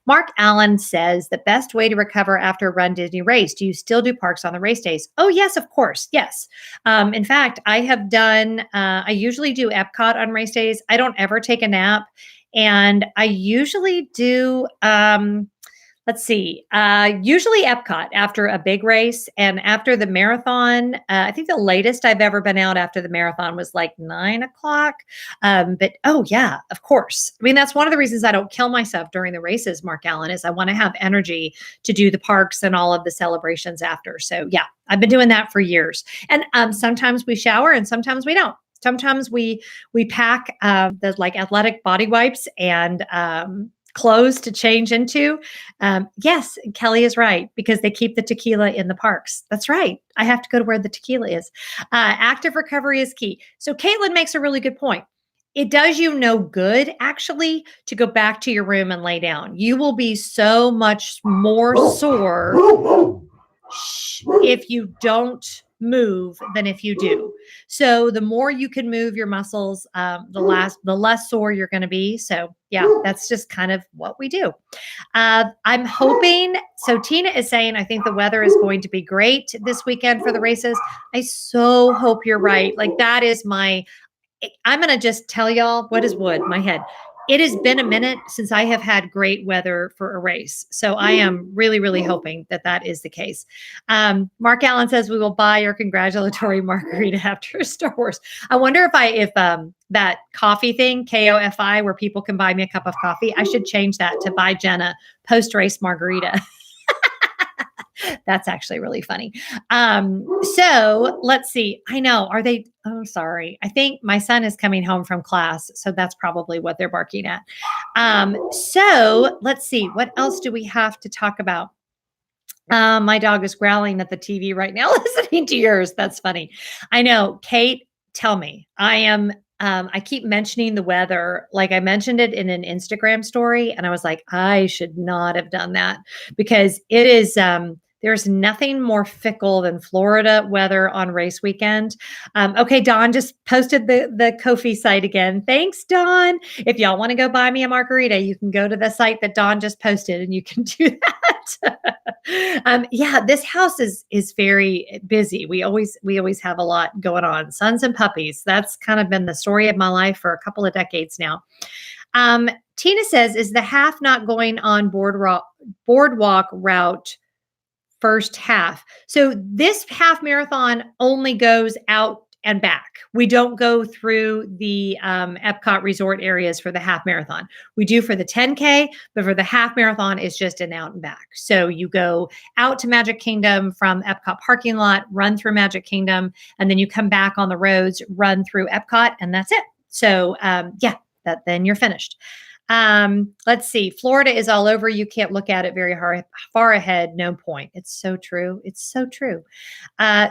Mark Allen says, the best way to recover after a Run Disney race. Do you still do parks on the race days? Oh, yes, of course. Yes. In fact, I have done, I usually do Epcot on race days. I don't ever take a nap. And I usually do, usually Epcot after a big race and after the marathon. I think the latest I've ever been out after the marathon was like 9 o'clock. But oh yeah, of course. I mean, that's one of the reasons I don't kill myself during the races, Mark Allen, is I want to have energy to do the parks and all of the celebrations after. So yeah, I've been doing that for years. And sometimes we shower and sometimes we don't. Sometimes we pack the like athletic body wipes and clothes to change into. Yes, Kelly is right, because they keep the tequila in the parks. That's right. I have to go to where the tequila is. Active recovery is key. So Caitlin makes a really good point. It does you no good, actually, to go back to your room and lay down. You will be so much more sore if you don't move than if you do. So the more you can move your muscles, the less sore you're going to be. So yeah, that's just kind of what we do. I'm hoping, so Tina is saying, I think the weather is going to be great this weekend for the races. I so hope you're right. Like that is I'm going to just tell y'all what is wood, my head. It has been a minute since I have had great weather for a race. So I am really, really hoping that that is the case. Mark Allen says we will buy your congratulatory margarita after Star Wars. I wonder if that coffee thing, KOFI, where people can buy me a cup of coffee, I should change that to buy Jenna post-race margarita. That's actually really funny. So let's see. I know. Are they? Oh, sorry. I think my son is coming home from class. So that's probably what they're barking at. So let's see. What else do we have to talk about? My dog is growling at the TV right now, listening to yours. That's funny. I know. Kate, tell me. I keep mentioning the weather. Like I mentioned it in an Instagram story, and I was like, I should not have done that because it is, there's nothing more fickle than Florida weather on race weekend. Okay, Dawn just posted the Ko-fi site again. Thanks, Dawn. If y'all want to go buy me a margarita, you can go to the site that Dawn just posted and you can do that. Yeah, this house is very busy. We always have a lot going on. Sons and puppies. That's kind of been the story of my life for a couple of decades now. Tina says, "Is the half not going on boardwalk route first half?" So this half marathon only goes out and back. We don't go through the Epcot resort areas for the half marathon. We do for the 10K, but for the half marathon, it's just an out and back. So you go out to Magic Kingdom from Epcot parking lot, run through Magic Kingdom, and then you come back on the roads, run through Epcot, and that's it. So yeah, then you're finished. Let's see. Florida is all over. You can't look at it very far ahead. No point. It's so true. It's so true.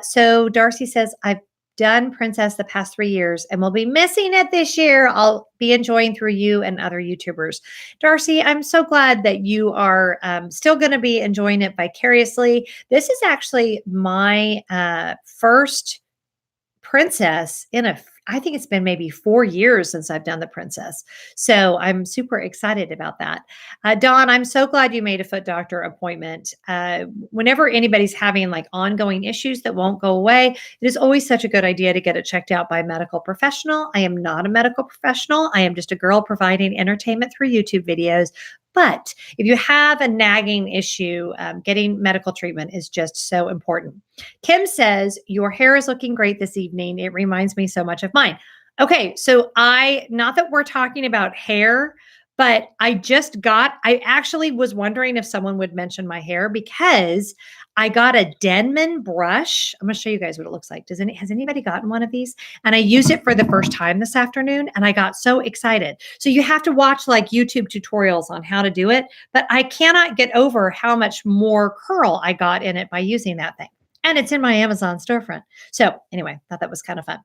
So Darcy says, "I've done Princess the past 3 years and will be missing it this year. I'll be enjoying through you and other YouTubers." Darcy, I'm so glad that you are still going to be enjoying it vicariously. This is actually my first Princess I think it's been maybe 4 years since I've done the Princess. So I'm super excited about that. Dawn, I'm so glad you made a foot doctor appointment. Whenever anybody's having like ongoing issues that won't go away, it is always such a good idea to get it checked out by a medical professional. I am not a medical professional. I am just a girl providing entertainment through YouTube videos. But if you have a nagging issue, getting medical treatment is just so important. Kim says, "Your hair is looking great this evening. It reminds me so much of mine." Okay, so not that we're talking about hair, but I actually was wondering if someone would mention my hair because I got a Denman brush. I'm going to show you guys what it looks like. Has anybody gotten one of these? And I used it for the first time this afternoon and I got so excited. So you have to watch like YouTube tutorials on how to do it, but I cannot get over how much more curl I got in it by using that thing. And it's in my Amazon storefront. So anyway, thought that was kind of fun.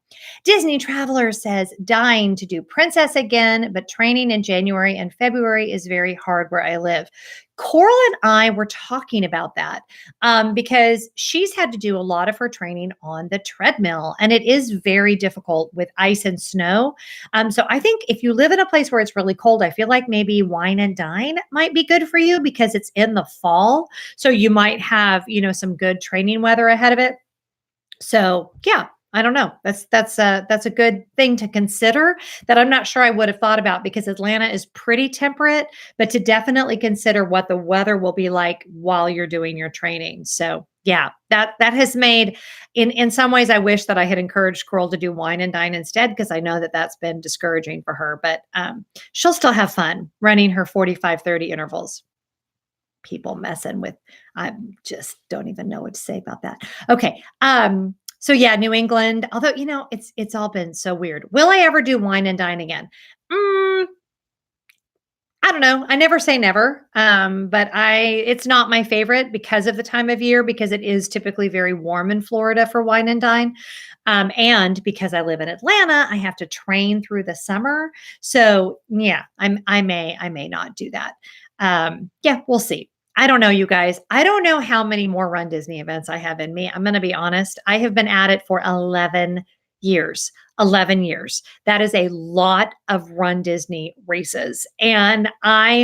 Disney Traveler says, "Dying to do Princess again, but training in January and February is very hard where I live." Coral and I were talking about that because she's had to do a lot of her training on the treadmill, and it is very difficult with ice and snow. So I think if you live in a place where it's really cold, I feel like maybe Wine and Dine might be good for you because it's in the fall. So you might have, some good training weather ahead of it. So yeah, I don't know. That's a good thing to consider that I'm not sure I would have thought about because Atlanta is pretty temperate, but to definitely consider what the weather will be like while you're doing your training. So yeah, that has made in some ways I wish that I had encouraged Coral to do Wine and Dine instead because I know that that's been discouraging for her, but she'll still have fun running her 45-30 intervals. People messing with, I just don't even know what to say about that. Okay. So yeah, New England, although, it's all been so weird. Will I ever do Wine and Dine again? I don't know. I never say never. But it's not my favorite because of the time of year, because it is typically very warm in Florida for Wine and Dine. And because I live in Atlanta, I have to train through the summer. So yeah, I may not do that. Yeah, we'll see. I don't know, you guys. I don't know how many more Run Disney events I have in me. I'm going to be honest. I have been at it for 11 years. 11 years. That is a lot of Run Disney races. And I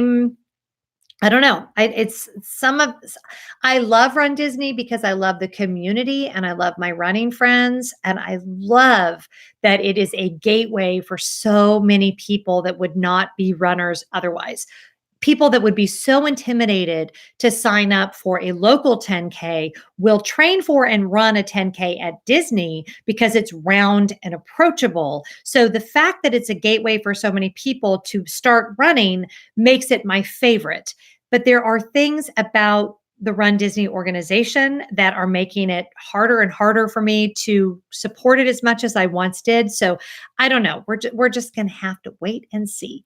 don't know. I love Run Disney because I love the community and I love my running friends. And I love that it is a gateway for so many people that would not be runners otherwise. People that would be so intimidated to sign up for a local 10K will train for and run a 10K at Disney because it's round and approachable. So the fact that it's a gateway for so many people to start running makes it my favorite. But there are things about the Run Disney organization that are making it harder and harder for me to support it as much as I once did. So I don't know. We're just going to have to wait and see.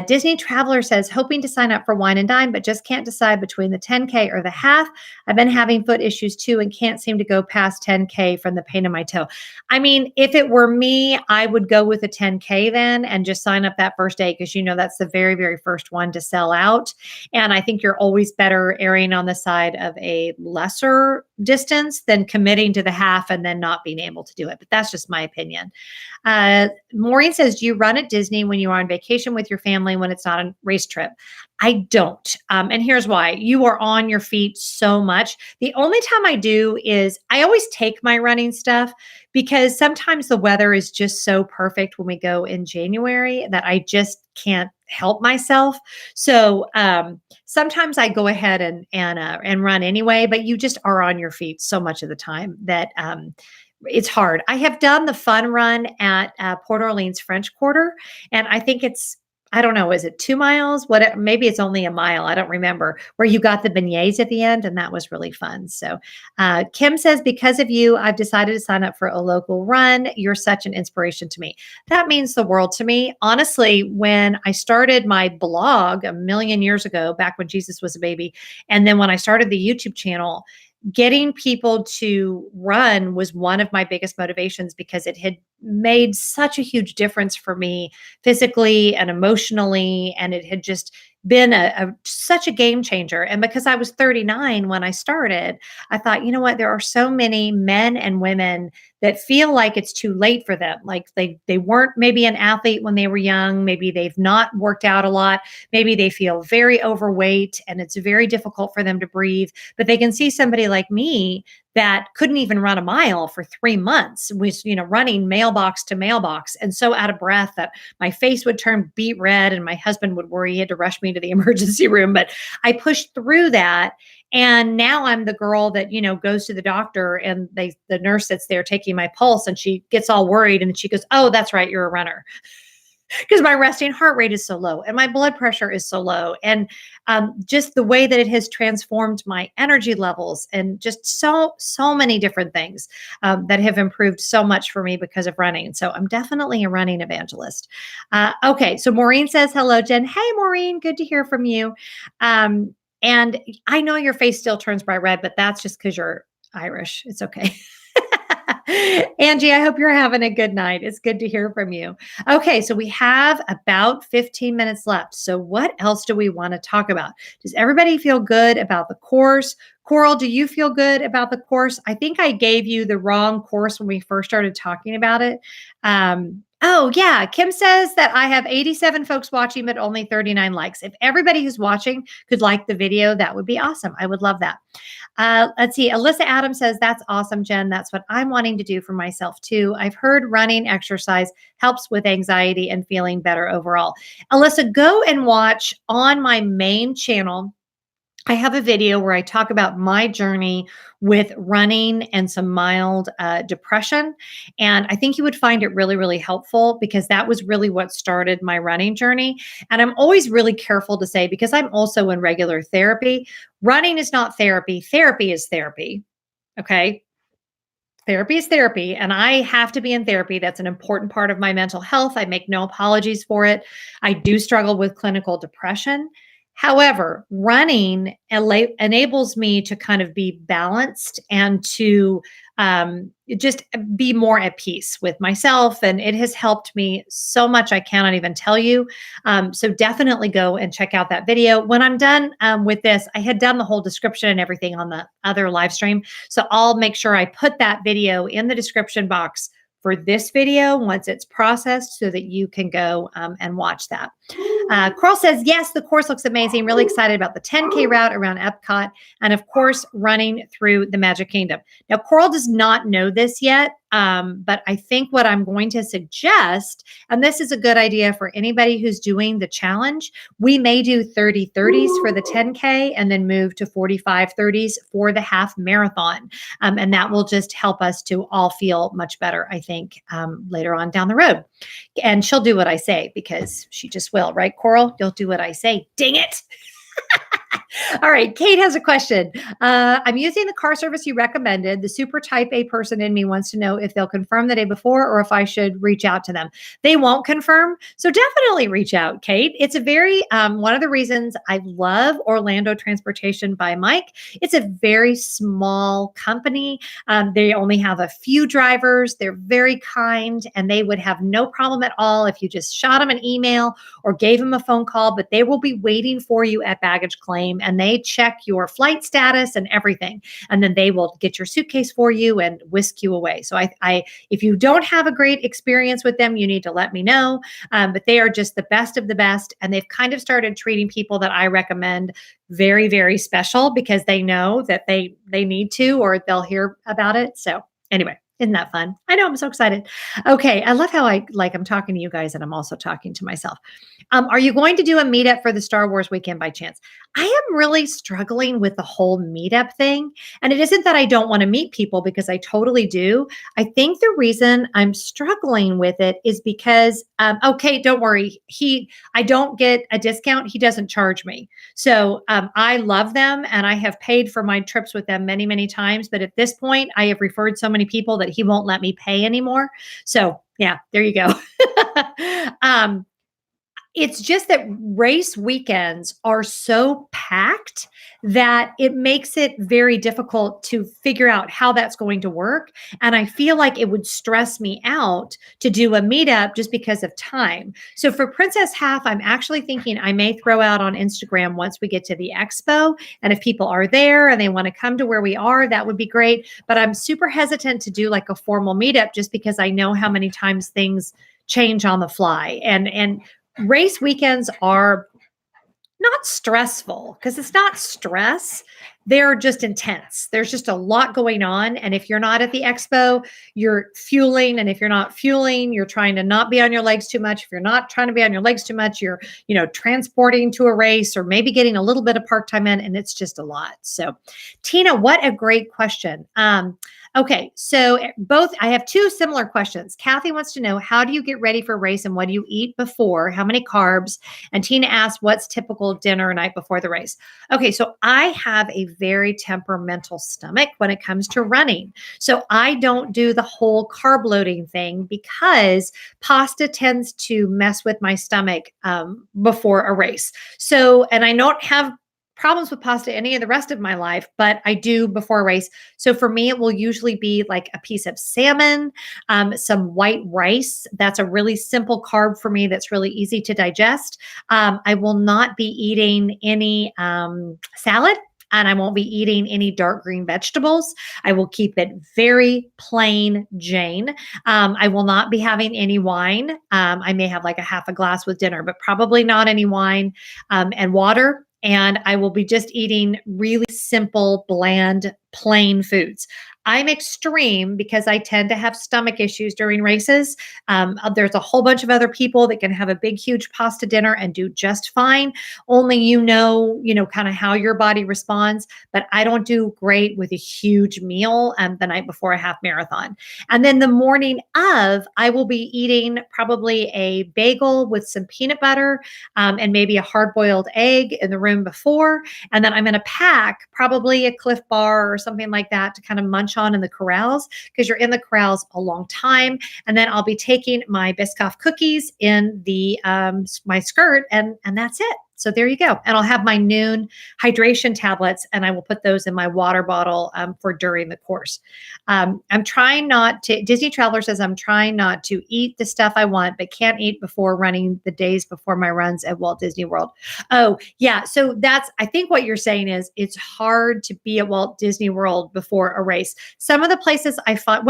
Disney Traveler says, hoping to sign up for Wine and Dine, but just can't decide between the 10K or the half. I've been having foot issues too and can't seem to go past 10K from the pain in my toe. I mean, if it were me, I would go with a 10K then and just sign up that first day because that's the very, very first one to sell out. And I think you're always better erring on the side of a lesser distance than committing to the half and then not being able to do it. But that's just my opinion. Maureen says, do you run at Disney when you are on vacation with your family when it's not a race trip? I don't. And here's why. You are on your feet so much. The only time I do is I always take my running stuff because sometimes the weather is just so perfect when we go in January that I just can't help myself. So sometimes I go ahead and run anyway, but you just are on your feet so much of the time that it's hard. I have done the fun run at Port Orleans French Quarter, and I think I don't know, is it 2 miles? Maybe it's only a mile. I don't remember, where you got the beignets at the end, and that was really fun. So Kim says, because of you, I've decided to sign up for a local run. You're such an inspiration to me. That means the world to me. Honestly, when I started my blog a million years ago, back when Jesus was a baby, and then when I started the YouTube channel, getting people to run was one of my biggest motivations because it had made such a huge difference for me physically and emotionally. And it had just been such a game changer. And because I was 39 when I started, I thought, you know what, there are so many men and women that feel like it's too late for them. Like they weren't maybe an athlete when they were young. Maybe they've not worked out a lot. Maybe they feel very overweight and it's very difficult for them to breathe, but they can see somebody like me that couldn't even run a mile for 3 months, was, running mailbox to mailbox and so out of breath that my face would turn beet red and my husband would worry he had to rush me to the emergency room. But I pushed through that. And now I'm the girl that, goes to the doctor and the nurse sits there taking my pulse and she gets all worried and she goes, oh, that's right, you're a runner. Because my resting heart rate is so low and my blood pressure is so low. And just the way that it has transformed my energy levels and just so many different things that have improved so much for me because of running. So I'm definitely a running evangelist. Okay. So Maureen says, hello, Jen. Hey, Maureen, good to hear from you. And I know your face still turns bright red, but that's just because you're Irish. It's okay. Angie, I hope you're having a good night. It's good to hear from you. Okay, so we have about 15 minutes left. So what else do we want to talk about? Does everybody feel good about the course? Coral, do you feel good about the course? I think I gave you the wrong course when we first started talking about it. Oh, yeah. Kim says that I have 87 folks watching, but only 39 likes. If everybody who's watching could like the video, that would be awesome. I would love that. Let's see. Alyssa Adams says, that's awesome, Jen. That's what I'm wanting to do for myself too. I've heard running exercise helps with anxiety and feeling better overall. Alyssa, go and watch on my main channel. I have a video where I talk about my journey with running and some mild depression. And I think you would find it really, really helpful because that was really what started my running journey. And I'm always really careful to say, because I'm also in regular therapy, running is not therapy. Therapy is therapy. Okay. Therapy is therapy. And I have to be in therapy. That's an important part of my mental health. I make no apologies for it. I do struggle with clinical depression. However, running enables me to kind of be balanced and to just be more at peace with myself. And it has helped me so much, I cannot even tell you. So definitely go and check out that video. When I'm done with this, I had done the whole description and everything on the other live stream. So I'll make sure I put that video in the description box for this video once it's processed so that you can go and watch that. Coral says, yes, the course looks amazing. Really excited about the 10K route around Epcot and, of course, running through the Magic Kingdom. Now, Coral does not know this yet, but I think what I'm going to suggest, and this is a good idea for anybody who's doing the challenge, we may do 30/30s for the 10K and then move to 45/30s for the half marathon. And that will just help us to all feel much better, I think, later on down the road. And she'll do what I say because she just will, right, Coral? You'll do what I say. Dang it. All right. Kate has a question. I'm using the car service you recommended. The super type A person in me wants to know if they'll confirm the day before or if I should reach out to them. They won't confirm. So definitely reach out, Kate. It's a very, one of the reasons I love Orlando Transportation by Mike. It's a very small company. They only have a few drivers. They're very kind and they would have no problem at all if you just shot them an email or gave them a phone call, but they will be waiting for you at baggage claim and they check your flight status and everything. And then they will get your suitcase for you and whisk you away. So if you don't have a great experience with them, you need to let me know. But they are just the best of the best. And they've kind of started treating people that I recommend very, very special because they know that they need to, or they'll hear about it. So anyway, isn't that fun? I know, I'm so excited. Okay, I love how I'm talking to you guys and I'm also talking to myself. Are you going to do a meetup for the Star Wars weekend by chance? I am really struggling with the whole meetup thing. And it isn't that I don't want to meet people because I totally do. I think the reason I'm struggling with it is because, okay, don't worry. I don't get a discount. He doesn't charge me. So I love them and I have paid for my trips with them many, many times. But at this point, I have referred so many people that he won't let me pay anymore. So yeah, there you go. It's just that race weekends are so packed that it makes it very difficult to figure out how that's going to work. And I feel like it would stress me out to do a meetup just because of time. So for Princess Half, I'm actually thinking I may throw out on Instagram once we get to the expo. And if people are there and they want to come to where we are, that would be great. But I'm super hesitant to do like a formal meetup just because I know how many times things change on the fly. And race weekends are not stressful because it's not stress. They're just intense. There's just a lot going on. And if you're not at the expo, you're fueling. And if you're not fueling, you're trying to not be on your legs too much. If you're not trying to be on your legs too much, you're, transporting to a race or maybe getting a little bit of park time in. And it's just a lot. So Tina, what a great question. Okay, so I have two similar questions. Kathy wants to know, how do you get ready for a race and what do you eat before? How many carbs? And Tina asks, what's typical dinner night before the race? Okay, so I have a very temperamental stomach when it comes to running. So I don't do the whole carb loading thing because pasta tends to mess with my stomach before a race. So, and I don't have problems with pasta any of the rest of my life, but I do before a race. So for me, it will usually be like a piece of salmon, some white rice. That's a really simple carb for me that's really easy to digest. I will not be eating any salad. And I won't be eating any dark green vegetables. I will keep it very plain Jane. I will not be having any wine. I may have like a half a glass with dinner, but probably not any wine and water. And I will be just eating really simple, bland, plain foods. I'm extreme because I tend to have stomach issues during races. There's a whole bunch of other people that can have a big, huge pasta dinner and do just fine. Only kind of how your body responds. But I don't do great with a huge meal the night before a half marathon. And then the morning of, I will be eating probably a bagel with some peanut butter and maybe a hard-boiled egg in the room before. And then I'm going to pack probably a Cliff Bar or something like that to kind of munch on in the corrals because you're in the corrals a long time. And then I'll be taking my Biscoff cookies in the my skirt and that's it. So there you go. And I'll have my noon hydration tablets and I will put those in my water bottle for during the course. I'm trying not to, Disney Traveler says, I'm trying not to eat the stuff I want, but can't eat before running the days before my runs at Walt Disney World. Oh, yeah. So I think what you're saying is it's hard to be at Walt Disney World before a race. Some of the places I find,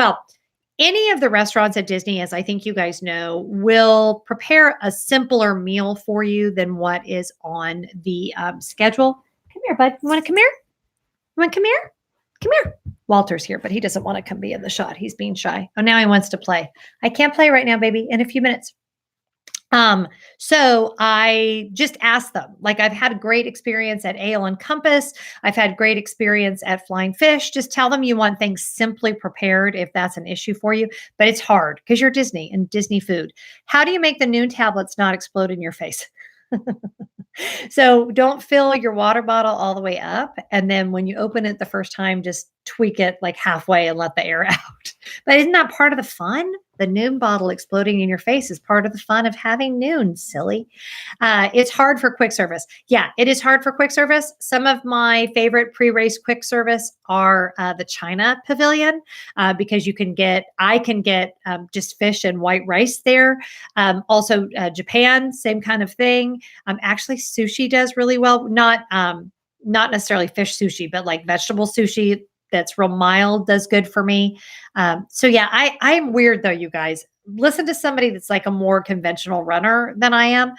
any of the restaurants at Disney, as I think you guys know, will prepare a simpler meal for you than what is on the schedule. Come here, bud. You want to come here? You want to come here? Come here. Walter's here, but he doesn't want to come be in the shot. He's being shy. Oh, now he wants to play. I can't play right now, baby. In a few minutes. So I just asked them, like I've had a great experience at Ale and Compass. I've had great experience at Flying Fish. Just tell them you want things simply prepared if that's an issue for you, but it's hard because you're Disney and Disney food. How do you make the noon tablets not explode in your face? So don't fill your water bottle all the way up. And then when you open it the first time, just tweak it like halfway and let the air out. But isn't that part of the fun? The Noon bottle exploding in your face is part of the fun of having Noon, silly. It's hard for quick service. Yeah, it is hard for quick service. Some of my favorite pre-race quick service are the China Pavilion because I can get just fish and white rice there. Also, Japan, same kind of thing. Actually, sushi does really well. Not necessarily fish sushi, but like vegetable sushi that's real mild does good for me. So yeah, I'm weird though, you guys. Listen to somebody that's like a more conventional runner than I am,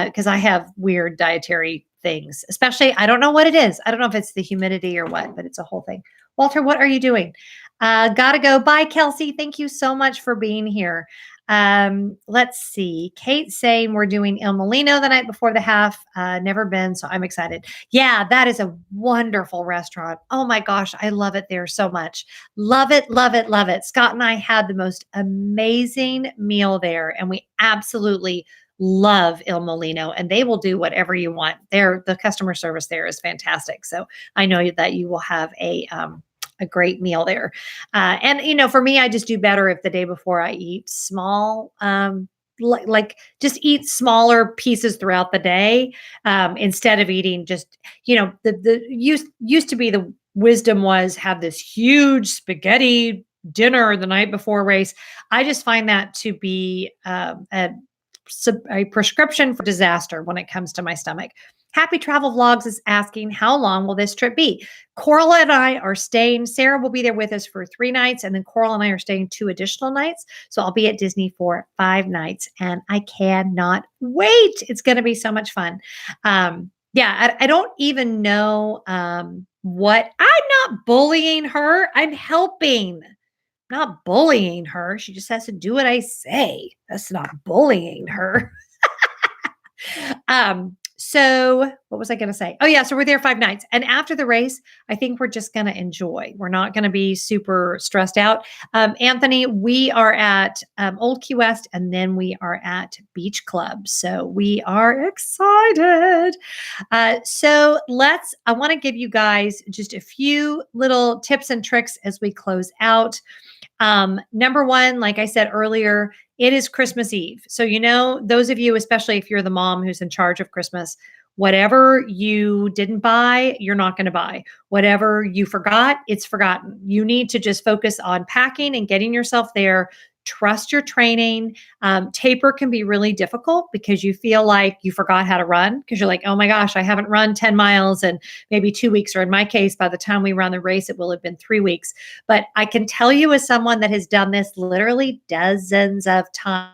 because I have weird dietary things. Especially, I don't know what it is. I don't know if it's the humidity or what, but it's a whole thing. Walter, what are you doing? Gotta go. Bye, Kelsey. Thank you so much for being here. Let's see. Kate's saying we're doing Il Molino the night before the half. Never been, so I'm excited. Yeah, that is a wonderful restaurant. Oh my gosh, I love it there so much. Love it, love it, love it. Scott and I had the most amazing meal there, and we absolutely love Il Molino, and they will do whatever you want. The customer service there is fantastic. So I know that you will have a great meal there. And for me, I just do better if the day before I eat small, like just eat smaller pieces throughout the day, instead of eating just, the used to be the wisdom was have this huge spaghetti dinner the night before race. I just find that to be a prescription for disaster when it comes to my stomach. Happy Travel Vlogs is asking, how long will this trip be? Coral and I are staying. Sarah will be there with us for 3 nights, and then Coral and I are staying 2 additional nights. So I'll be at Disney for 5 nights, and I cannot wait. It's going to be so much fun. Yeah, I don't even know what. I'm not bullying her. I'm helping. Not bullying her. She just has to do what I say. That's not bullying her. So what was I going to say? Oh yeah. So we're there 5 nights. And after the race, I think we're just going to enjoy. We're not going to be super stressed out. Anthony, we are at Old Key West, and then we are at Beach Club. So we are excited. I want to give you guys just a few little tips and tricks as we close out. Number one, like I said earlier, it is Christmas Eve. So, those of you, especially if you're the mom who's in charge of Christmas, whatever you didn't buy, you're not going to buy. Whatever you forgot, it's forgotten. You need to just focus on packing and getting yourself there. Trust your training. Taper can be really difficult because you feel like you forgot how to run because you're like, oh my gosh, I haven't run 10 miles in maybe 2 weeks. Or in my case, by the time we run the race, it will have been 3 weeks. But I can tell you, as someone that has done this literally dozens of times,